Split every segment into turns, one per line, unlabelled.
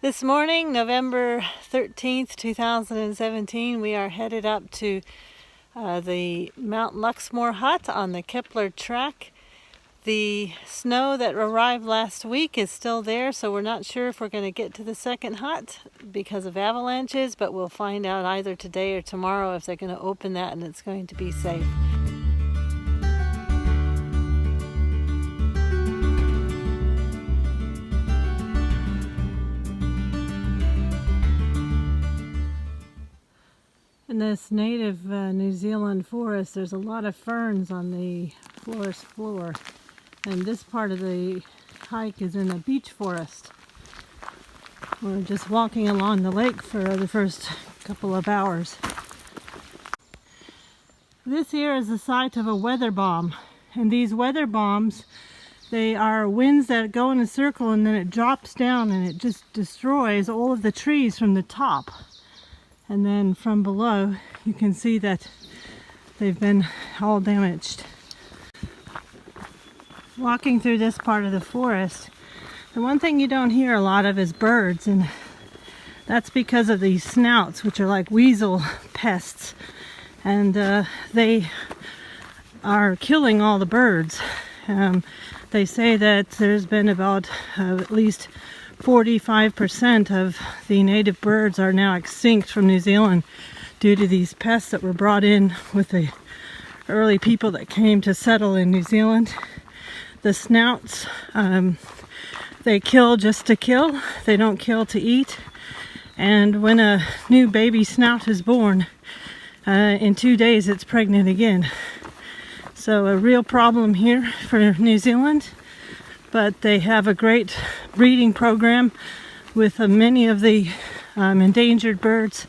This morning, November 13th, 2017, we are headed up to the Mount Luxmore hut on the Kepler track. The snow that arrived last week is still there, so we're not sure if we're going to get to the second hut because of avalanches, but we'll find out either today or tomorrow if they're going to open that and it's going to be safe. In this native New Zealand forest, there's a lot of ferns on the forest floor, and this part of the hike is in a beech forest. We're just walking along the lake for the first couple of hours. This here is the site of a weather bomb, and these weather bombs, they are winds that go in a circle and then it drops down and it just destroys all of the trees from the top. And then from below, you can see that they've been all damaged. Walking through this part of the forest, the one thing you don't hear a lot of is birds, and that's because of these snouts, which are like weasel pests, and they are killing all the birds. They say that there's been about at least 45% of the native birds are now extinct from New Zealand due to these pests that were brought in with the early people that came to settle in New Zealand. The snouts, they kill just to kill. They don't kill to eat. And when a new baby snout is born, in 2 days it's pregnant again. So a real problem here for New Zealand. But they have a great breeding program with many of the endangered birds,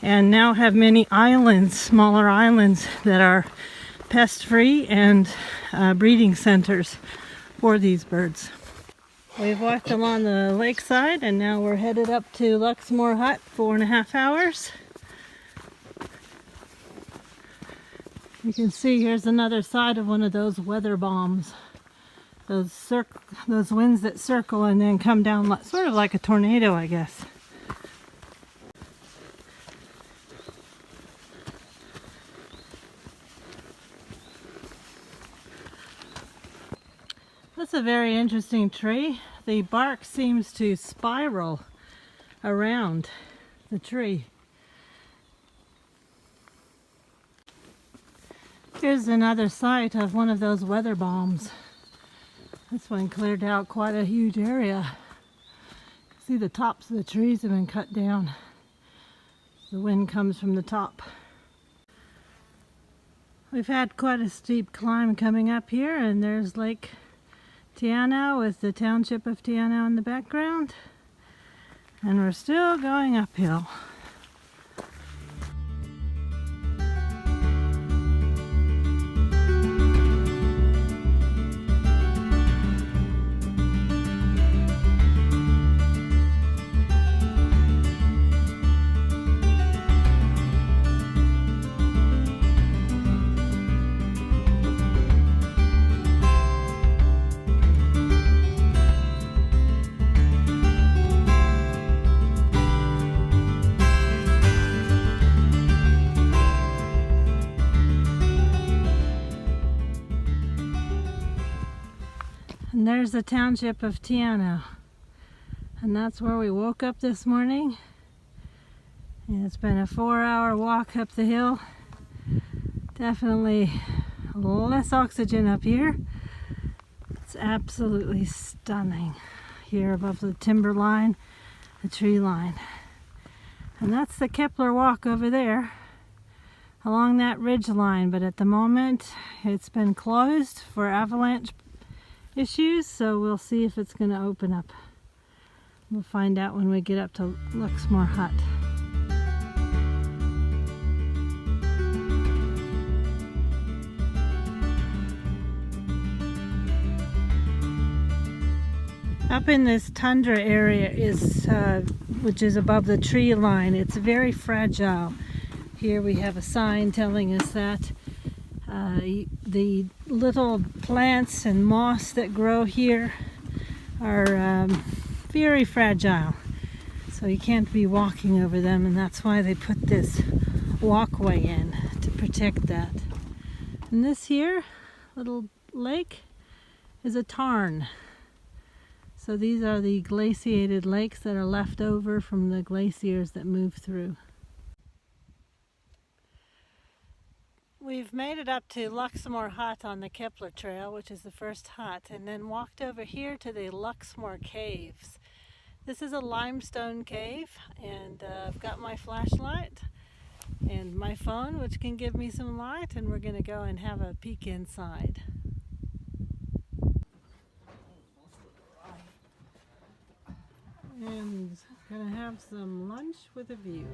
and now have many islands, smaller islands, that are pest-free and breeding centers for these birds. We've walked along the lakeside and now we're headed up to Luxmore Hut, 4.5 hours. You can see here's another side of one of those weather bombs. Those winds that circle and then come down sort of like a tornado, I guess. That's a very interesting tree. The bark seems to spiral around the tree. Here's another site of one of those weather bombs. This one cleared out quite a huge area. See, the tops of the trees have been cut down. The wind comes from the top. We've had quite a steep climb coming up here, and there's Lake Tianna with the township of Tianna in the background. And we're still going uphill. And there's the township of Tianna, and that's where we woke up this morning. And it's been a 4-hour walk up the hill. Definitely less oxygen up here. It's absolutely stunning here above the timber line, the tree line. And that's the Kepler Walk over there along that ridge line, but at the moment it's been closed for avalanche issues, so we'll see if it's going to open up. We'll find out when we get up to Luxmore Hut. Up in this tundra area is, which is above the tree line, it's very fragile. Here we have a sign telling us that the little plants and moss that grow here are very fragile. So you can't be walking over them, and that's why they put this walkway in to protect that. And this here little lake is a tarn. So these are the glaciated lakes that are left over from the glaciers that moved through. We've made it up to Luxmore Hut on the Kepler Trail, which is the first hut, and then walked over here to the Luxmore Caves. This is a limestone cave, and I've got my flashlight and my phone, which can give me some light, and we're going to go and have a peek inside. And gonna have some lunch with a view.